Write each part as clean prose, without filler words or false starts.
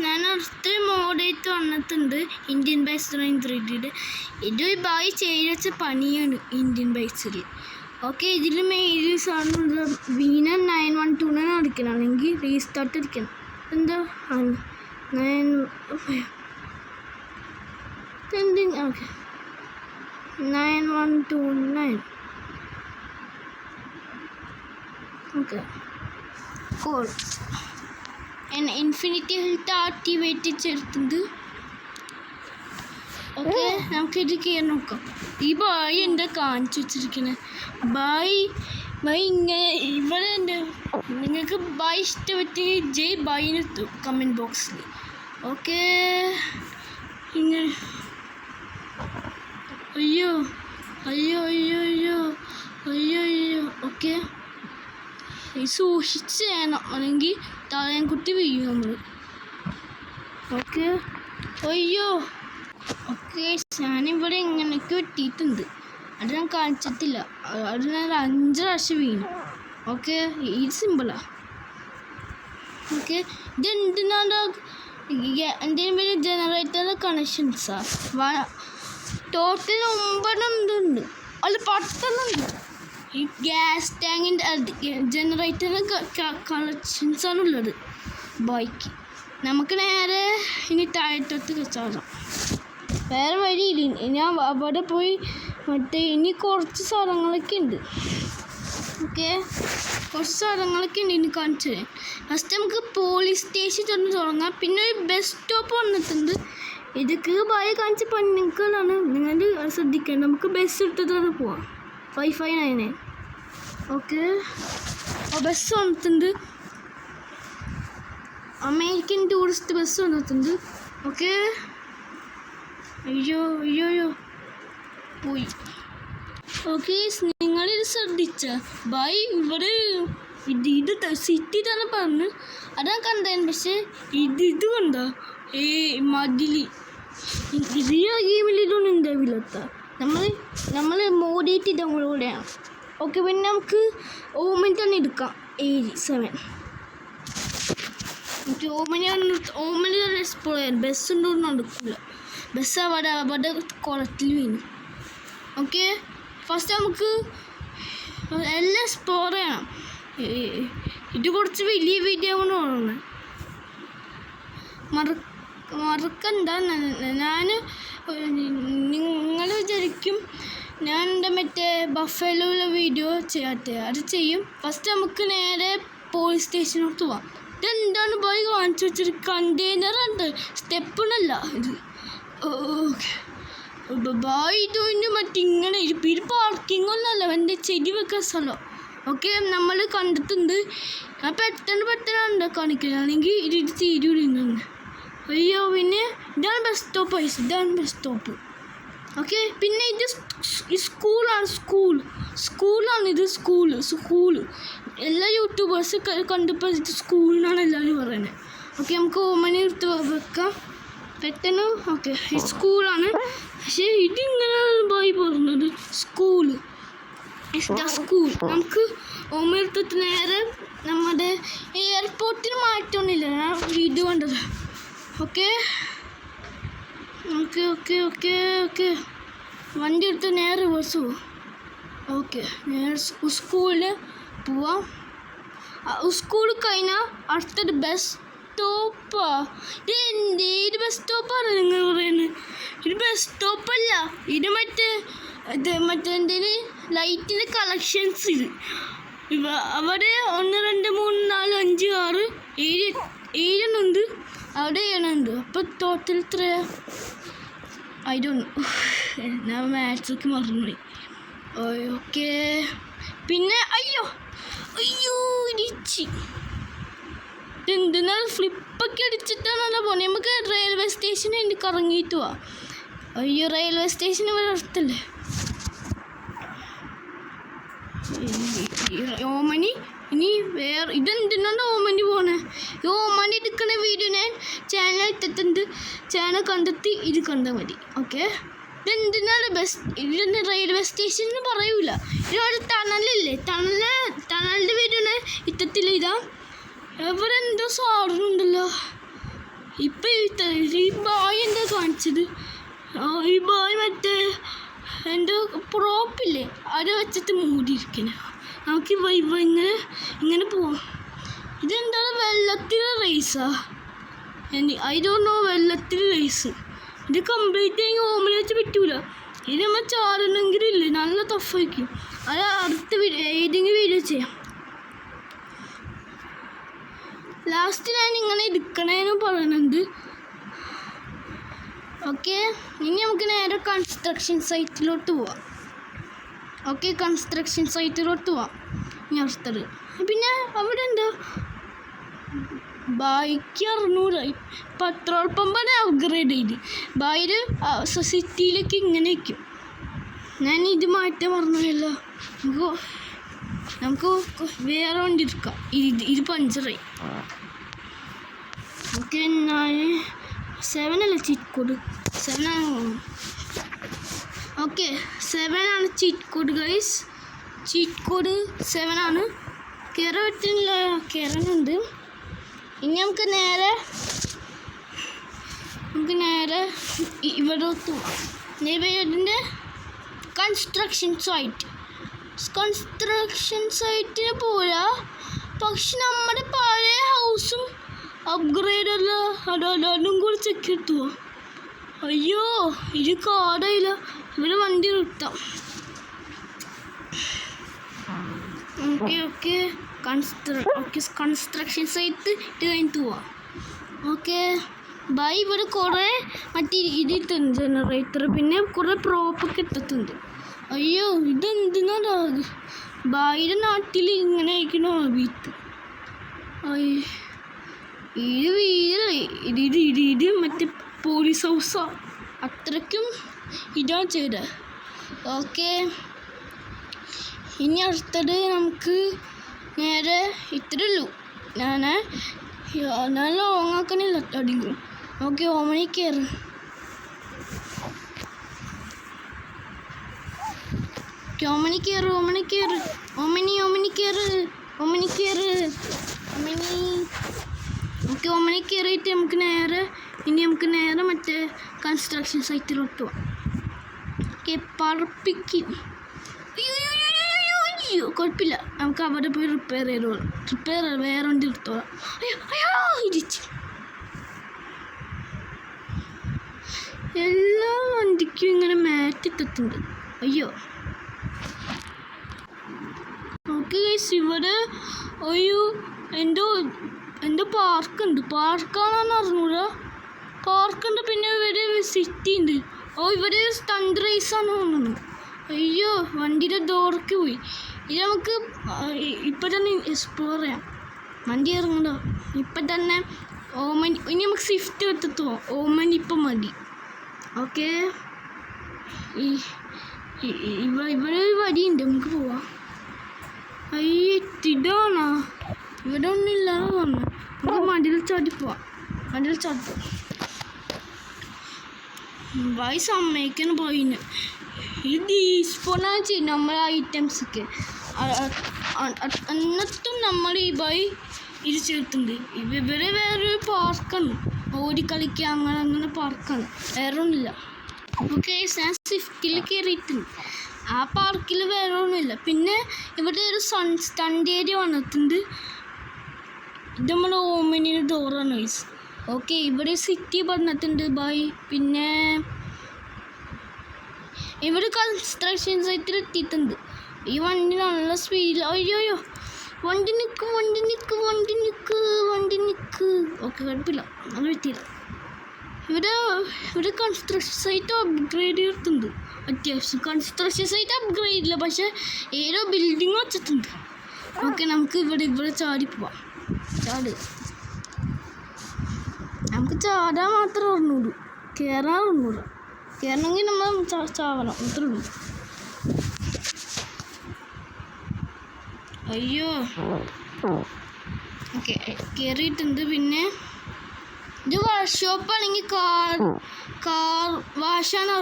ഞാൻ അടുത്ത് മോഡായിട്ട് വന്നിട്ടുണ്ട് ഇന്ത്യൻ ബൈസ് 3D. ഇത് ബായി ചെയ്ത് വെച്ച പണിയാണ് ഇന്ത്യൻ ബൈസിൽ. ഓക്കെ, ഇതിൽ മെയിൽ സാധനമുള്ള വീണ 912 അടിക്കണമെങ്കിൽ റീസ്റ്റാർട്ട് അടിക്കണം. എന്താ 9129. Okay, call infinity health activate ചെയ്തിട്ടുണ്ട്. ഓക്കെ, നമുക്കിത് കയറി നോക്കാം. ഈ ബായി എന്താ കാണിച്ചു വെച്ചിരിക്കുന്നത്? ബായി ഇങ്ങനെ ഇവിടെ ഉണ്ട്. നിങ്ങൾക്ക് ബായി ഇഷ്ടപ്പെട്ടെങ്കിൽ ജയ് ബായിന് കമൻറ്റ് ബോക്സിൽ. ഓക്കെ, ഇങ്ങനെ അയ്യോ അയ്യോ അയ്യോ അയ്യോ അയ്യോ അയ്യോ. ഓക്കെ, സൂക്ഷിച്ച് ചെയ്യണം, അല്ലെങ്കിൽ തലയൻകുട്ടി വീഴും നമ്മൾ. ഓക്കെ, അയ്യോ. ഓക്കെ, ഞാനിവിടെ ഇങ്ങനെയൊക്കെ വെട്ടിയിട്ടുണ്ട്. അത് ഞാൻ കാണിച്ചിട്ടില്ല. അത് ഞാൻ 5 പ്രാവശ്യം വീണു. ഓക്കെ, ഇത് സിമ്പിളാണ്. ഓക്കെ, ഇതെന്തിനാണ് എന്തെങ്കിലും വലിയ ജനറേറ്ററിൻ്റെ കണക്ഷൻസാണ്. ടോട്ടൽ 9 ഉണ്ട്. അത് 10 ഉണ്ട്. ഈ ഗ്യാസ് ടാങ്കിൻ്റെ ജനറേറ്ററിൻ്റെ കണക്ഷൻസാണുള്ളത് ബൈക്ക്. നമുക്ക് നേരെ ഇനി താഴത്തോട്ട് കച്ചാടാം. വേറെ വഴിയില്ല. ഞാൻ അവിടെ പോയി ഇനി കുറച്ച് സ്ഥലങ്ങളൊക്കെ ഉണ്ട്. ഓക്കെ, കുറച്ച് സ്ഥലങ്ങളൊക്കെ ഉണ്ട് ഇനി കാണിച്ചു തരാം. ഫസ്റ്റ് നമുക്ക് പോലീസ് സ്റ്റേഷൻ തുടങ്ങാം. പിന്നെ ഒരു ബസ് സ്റ്റോപ്പ് വന്നിട്ടുണ്ട്. ഇതൊക്കെ ബായി കാണിച്ച പണികളാണ്, നിങ്ങൾ ശ്രദ്ധിക്കണം. നമുക്ക് ബസ് എടുത്തിട്ട് പോവാം. 559. ഓക്കെ, ബസ് വന്നിട്ടുണ്ട്. അമേരിക്കൻ ടൂറിസ്റ്റ് ബസ് വന്നിട്ടുണ്ട്. ഓക്കെ, അയ്യോ അയ്യോ അയ്യോ പോയി. ഓക്കെ, നിങ്ങളിത് ശ്രദ്ധിച്ച ബായി ഇവിടെ ഇത് സിറ്റി തന്നെ പറഞ്ഞു അതാ കണ്ടത്. പക്ഷേ ഇത് കണ്ടോ മതില് റിയൽ ഗെയിമിൽ ഇതൊന്നും ഉണ്ടാവില്ലത്ത. നമ്മൾ മോഡിയിട്ട് ഡൗൺലോഡാണ്. ഓക്കെ, പിന്നെ നമുക്ക് ഓമൻ തന്നെ എടുക്കാം. 7. ഓക്കെ, ഓമനി എക്സ്പ്ലോർ ചെയ്യാൻ ബസ് ഉണ്ടോന്നും നടക്കില്ല. ബസ് അവിടെ കുളത്തിൽ വീണു. ഓക്കെ, ഫസ്റ്റ് നമുക്ക് എല്ലാം എക്സ്പ്ലോർ ചെയ്യണം. ഇത് കുറച്ച് വലിയ വീഡിയോ കൊണ്ട് തോന്നുന്നത് മറക്കണ്ട. നിങ്ങൾ വിചാരിക്കും ഞാൻ എൻ്റെ മറ്റേ ബഫലോയിലെ വീഡിയോ ചെയ്യാത്ത. അത് ചെയ്യും. ഫസ്റ്റ് നമുക്ക് നേരെ പോലീസ് സ്റ്റേഷനോട്ട് പോവാം. ഇതെന്താണ് പോയി കാണിച്ചു വെച്ചൊരു കണ്ടെയ്നറുണ്ട്, സ്റ്റെപ്പിനല്ല ഇത്. ബായി ഇതൊന്ന് മറ്റിങ്ങനെ ഇത് പാർക്കിംഗ് ഒന്നല്ല, എൻ്റെ ചെടി വെക്കാൻ സ്ഥലം. ഓക്കെ, നമ്മൾ കണ്ടിട്ടുണ്ട്. ഞാൻ പെട്ടെന്ന് കാണിക്കുകയാണെങ്കിൽ ഇത് തീരുന്നുണ്ട്. അയ്യോ, പിന്നെ ഇതാണ് ബസ് സ്റ്റോപ്പ്. ഇതാണ് ബസ് സ്റ്റോപ്പ്. ഓക്കെ, പിന്നെ ഇത് സ്കൂളാണ്. സ്കൂള് എല്ലാ യൂട്യൂബേഴ്സ് കണ്ടപ്പോൾ ഇത് സ്കൂളിനാണ് എല്ലാവരും പറയുന്നത്. ഓക്കെ, നമുക്ക് ഓമന എടുത്ത് വെക്കാം പെട്ടെന്ന്. ഓക്കെ, സ്കൂളാണ്. പക്ഷേ ഇതിങ്ങനെ പോയി പറഞ്ഞത് സ്കൂൾ. നമുക്ക് ഓമന എടുത്തിട്ട് നേരെ നമ്മുടെ എയർപോർട്ടിന് മാറ്റമൊന്നുമില്ല. ഞാൻ വീഡിയോ കണ്ടത്. Okay okay okay okay okay വണ്ടി എടുത്ത് നേരെ ബസ് പോവാം. ഓക്കെ, നേരെ സ്കൂളിൽ പോവാം. സ്കൂളിൽ കഴിഞ്ഞാൽ അടുത്തൊരു ബസ് സ്റ്റോപ്പാ. ഇത് ബസ് സ്റ്റോപ്പാണ് നിങ്ങൾ പറയുന്നത്? ഇത് ബസ് സ്റ്റോപ്പല്ല, ഇത് മറ്റേ എന്തെങ്കിലും ലൈറ്റിൻ്റെ കളക്ഷൻസ്. ഇത് അവിടെ 1 2 3 4 5 6 7 ഉണ്ട്. അവിടെ 7 ഉണ്ട്. അപ്പോൾ ടോട്ടൽ എത്ര? I don't no. ഞാൻ മാത്സൊക്കെ മറന്നുപോയി. ഓക്കെ, പിന്നെ അയ്യോ ഇടിച്ച് എന്തിനാ ഫ്ലിപ്പൊക്കെ അടിച്ചിട്ടാണല്ലോ പോണേ. നമുക്ക് റെയിൽവേ സ്റ്റേഷനിൽ എനിക്ക് ഇറങ്ങിയിട്ട് പോവാം. അയ്യോ, റെയിൽവേ സ്റ്റേഷൻ ഇവിടെ അടുത്തല്ലേ. ഓമനി ഇനി വേറെ ഇതെന്തിനാണ് ഓമനി പോണേ? ഈ ഓമനി എടുക്കുന്ന വീഡിയോ ഞാൻ ചാനൽ ഇട്ടിട്ടുണ്ട്. ചാനൽ കണ്ടെത്തി ഇത് കണ്ടാൽ മതി. ഓക്കെ, ഇതെന്തിനാണ് ഇതിൻ്റെ റെയിൽവേ സ്റ്റേഷൻ പറയൂല. ഇതൊരു ടണലില്ലേ, ടണലിൻ്റെ വീഡിയോ ഇത്തത്തില്ല. ഇതാ ഇവിടെ എന്തോ സാധനമുണ്ടല്ലോ. ഇപ്പം ഈ ബായ് എന്താ കാണിച്ചത്? ഈ ബായ് മറ്റേ എൻ്റെ പ്രോപ്പില്ലേ അത് വെച്ചിട്ട് മൂടിയിരിക്കണേ. നമുക്ക് ഇങ്ങനെ പോവാം. ഇതെന്താണ് വെള്ളത്തിലെ റേസാ? I don't know. വെള്ളത്തിലെ റേസ് ഇത് കംപ്ലീറ്റ് ആയി ഓമന വെച്ച് പറ്റൂല. ഇത് നമ്മൾ ചാടണമെങ്കിലില്ലേ നല്ല ടഫായിരിക്കും. അത് അടുത്ത ഏതെങ്കിലും വീഡിയോ ചെയ്യാം. ലാസ്റ്റ് ഞാൻ ഇങ്ങനെ എടുക്കണേന്ന് പറയുന്നുണ്ട്. ഓക്കെ, ഇനി നമുക്ക് നേരെ കൺസ്ട്രക്ഷൻ സൈറ്റിലോട്ട് പോവാം. ഓക്കെ, കൺസ്ട്രക്ഷൻ സൈറ്റിലോട്ട് പോവാം. ഇനി അടുത്തത് പിന്നെ അവിടെ എന്താ ബൈക്ക് 600 പെട്രോൾ പമ്പാണ് അപ്ഗ്രേഡ് ചെയ്ത്. ബൈര് സിറ്റിയിലേക്ക് ഇങ്ങനെ വയ്ക്കും. ഞാൻ ഇത് മാറ്റാൻ പറഞ്ഞല്ലോ. നമുക്ക് വേറെ വണ്ടി എടുക്കാം. ഇത് പഞ്ചറായി. ഓക്കെ, ഞാൻ 7 അല്ല ചീറ്റ് കോഡ് 7 ആണ്. ഓക്കെ, 7 ആണ് cheat code guys. Cheat code 7 ആണ്. കയറാൻ പറ്റുന്നില്ല, കയറാനുണ്ട്. ഇനി നമുക്ക് നേരെ ഇവിടോട്ട് പോവാം. ഇതിൻ്റെ കൺസ്ട്രക്ഷൻ സൈറ്റിന് പോരാ. പക്ഷെ നമ്മുടെ പഴയ ഹൗസും അപ്ഗ്രേഡ് അല്ല, അതും കൂടി ചെക്ക് കിട്ടുമോ? അയ്യോ, ഇത് കാടായില്ല. ഇവിടെ വണ്ടി നിർത്താം. ഓക്കെ കൺസ്ട്രക്ഷൻ സൈറ്റ് ഇത് കഴിഞ്ഞിട്ട് പോവാം. Okay bye. ഇവിടെ കുറേ മറ്റേ ഇതിട്ടുണ്ട് ജനറേറ്റർ, പിന്നെ കുറേ പ്രോപ്പൊക്കെ ഇട്ടിട്ടുണ്ട്. അയ്യോ, ഇതെന്തിനാ ബായിയുടെ നാട്ടിൽ ഇങ്ങനെ ആയിരിക്കണോ വീട്ട്? ഇത് വീടല്ലേ? ഇത് മറ്റേ പോലീസ് ഹൗസാ. അത്രയ്ക്കും ഇതാണ് ചെയ്തത്. ഓക്കെ, ഇനി അടുത്തത് നമുക്ക് നേരെ ഇത്രേ ഉള്ളൂ. ഞാൻ ലോങ് ആക്കണില്ല അധികം. ഓക്കെ, ഓമനി കയറ്. ഓമനി ഓക്കെ, ഓമനി കയറിയിട്ട് നമുക്ക് നേരെ മറ്റേ കൺസ്ട്രക്ഷൻ സൈറ്റിലോട്ട് പോവാം. ഓക്കെ, പറപ്പിക്കും. അയ്യോ, കുഴപ്പമില്ല. നമുക്ക് അവിടെ പോയി റിപ്പയർ വേറെ വണ്ടി എടുത്തോളാം. അയ്യോ ഇരിച്ചു. എല്ലാ വണ്ടിക്കും ഇങ്ങനെ മാറ്റിട്ടുണ്ട്. അയ്യോ. ഓക്കെ ഗൈസ്, ഇവിടെ എന്തോ പാർക്കാണെന്ന് അറിഞ്ഞൂടാ. പാർക്കുണ്ട്, പിന്നെ ഇവിടെ സിറ്റി ഉണ്ട്. ഇവിടെ സ്റ്റണ്ട് റേസാണ് തോന്നുന്നു. അയ്യോ, വണ്ടിയുടെ ഡോർക്ക് പോയി. ഇത് നമുക്ക് ഇപ്പം തന്നെ എക്സ്പ്ലോർ ചെയ്യാം. വണ്ടി ഇറങ്ങണ്ടോ ഇപ്പം തന്നെ. ഇനി നമുക്ക് സ്വിഫ്റ്റ് എടുത്തിട്ട് പോവാം. ഓമനി ഇപ്പം മതി. ഓക്കെ, ഇവിടെ ഒരു വടിയുണ്ട്, നമുക്ക് പോവാം. അയ്യോ, ഇതാണോ? ഇവിടെ ഒന്നും ഇല്ലാതെ തോന്നുന്നു. നമുക്ക് മടിയിൽ ചാടി പോവാം. ബൈ സമ്മതിക്കണം പോയിന്. ഇത് ഡീസ്പോണാണ് ചെയ്യുന്നത് നമ്മളെ ഐറ്റംസൊക്കെ. എന്നിട്ടും നമ്മൾ ഈ ബൈ ഇത് ചേർത്തുണ്ട്. ഇവരെ വേറൊരു പാർക്കാണ്, ഓടിക്കളിക്കുക അങ്ങനെ പാർക്കാണ്, വേറെ ഒന്നുമില്ല. ഓക്കെ, ഞാൻ സ്വിഫ്റ്റിൽ കയറിയിട്ടുണ്ട്. ആ പാർക്കിൽ വേറെ ഒന്നുമില്ല. പിന്നെ ഇവിടെ ഒരു സ്റ്റണ്ട് ഏരിയ വന്നിട്ടുണ്ട്. ഇത് നമ്മുടെ ഓമനിയുടെ ഡോറാണ് ഗൈസ്. ഓക്കെ, ഇവിടെ സിറ്റി പറഞ്ഞിട്ടുണ്ട് ബൈ. പിന്നെ ഇവിടെ കൺസ്ട്രക്ഷൻ സൈറ്റിൽ എത്തിയിട്ടുണ്ട്. ഈ വണ്ടി നല്ല സ്പീഡിൽ. അയ്യോ, വണ്ടി നിൽക്ക്. ഓക്കെ, കുഴപ്പമില്ല, അത് പറ്റിയില്ല. ഇവിടെ കൺസ്ട്രക്ഷൻ സൈറ്റ് അപ്ഗ്രേഡ് ചെയ്തിട്ടുണ്ട്. അത്യാവശ്യം കൺസ്ട്രക്ഷൻ സൈറ്റ് അപ്ഗ്രേഡ് ഇല്ല, പക്ഷെ ഏതോ ബിൽഡിങ് വെച്ചിട്ടുണ്ട്. ഓക്കെ, നമുക്ക് ഇവിടെ ചാടി പോവാം. നമുക്ക് ചാടാൻ മാത്രമേ അറിഞ്ഞൂടൂ, കയറാൻ അറിഞ്ഞൂടാ. കയറണമെങ്കിൽ നമ്മൾ ചാവണം, അത്രേ ഉള്ളൂ. അയ്യോ. ഓക്കെ, കയറിയിട്ടുണ്ട്. പിന്നെ ഇത് വർക്ക്ഷോപ്പാണെങ്കിൽ കാർ വാഷാണ്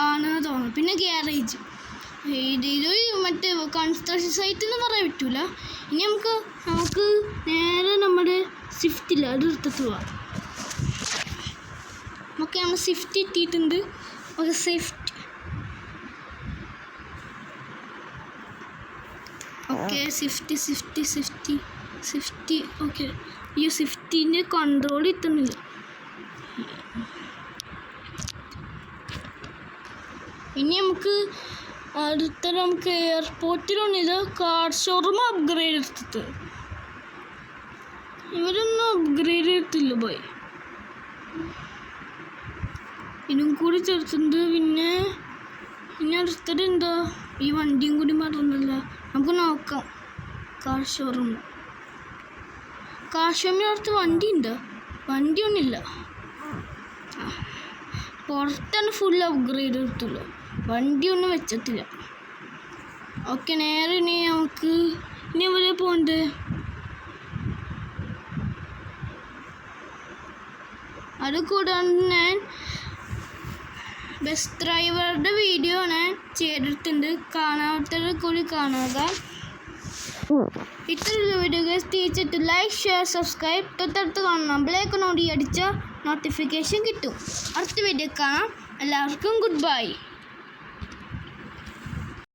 ആണെന്ന് തോന്നുന്നു. പിന്നെ ഗ്യാരേജ്. ഇത് മറ്റേ കൺസ്ട്രക്ഷൻ സൈറ്റ് എന്ന് പറയാൻ പറ്റൂല. ഇനി നമുക്ക് നേരെ നമ്മുടെ സ്വിഫ്റ്റില്ല അത് എടുത്തിട്ട് പോവാം. ഓക്കെ നമ്മൾ സ്വിഫ്റ്റ് എത്തിയിട്ടുണ്ട്. Okay Swift okay Swift okay. ഈ സ്വിഫ്റ്റിൻ്റെ കൺട്രോൾ എത്തുന്നില്ല. ഇനി നമുക്ക് എയർപോർട്ടിലൊന്നിത് കാർ ഷോറൂം അപ്ഗ്രേഡ് എടുത്തിട്ട് ഇവരൊന്നും അപ്ഗ്രേഡ് എടുത്തില്ല ബോയ്. ഇതും കൂടി ചേർത്തിട്ടുണ്ട്. പിന്നെ അടുത്തത് എന്താ, ഈ വണ്ടിയും കൂടി മറന്നല്ല. നമുക്ക് നോക്കാം. കാർ ഷോറൂമിൽ അടുത്ത് വണ്ടി ഉണ്ടോ? വണ്ടിയൊന്നുമില്ല. പുറത്താണ് ഫുൾ അപ്ഗ്രേഡ് എടുത്തുള്ളൂ, വണ്ടിയൊന്നും വെച്ചിട്ടില്ല. ഓക്കെ നേരെ ഇനി എവിടെ പോകണ്ടേ? അത് കൂടാണ്ട് ഞാൻ ബസ് ഡ്രൈവറുടെ വീഡിയോ ഞാൻ ചെയ്തിട്ടുണ്ട്, കാണാത്തത് കൂടി കാണുക. ഇത്തരത്തിലുള്ള വീഡിയോസ് തീർച്ചയായിട്ടും ലൈക്ക്, ഷെയർ, സബ്സ്ക്രൈബ്, തൊട്ടടുത്ത് കാണണം ബെല്ലൈക്കൺ ഓടി അടിച്ചാൽ നോട്ടിഫിക്കേഷൻ കിട്ടും. അടുത്ത വീഡിയോ കാണാം. എല്ലാവർക്കും ഗുഡ് ബൈ.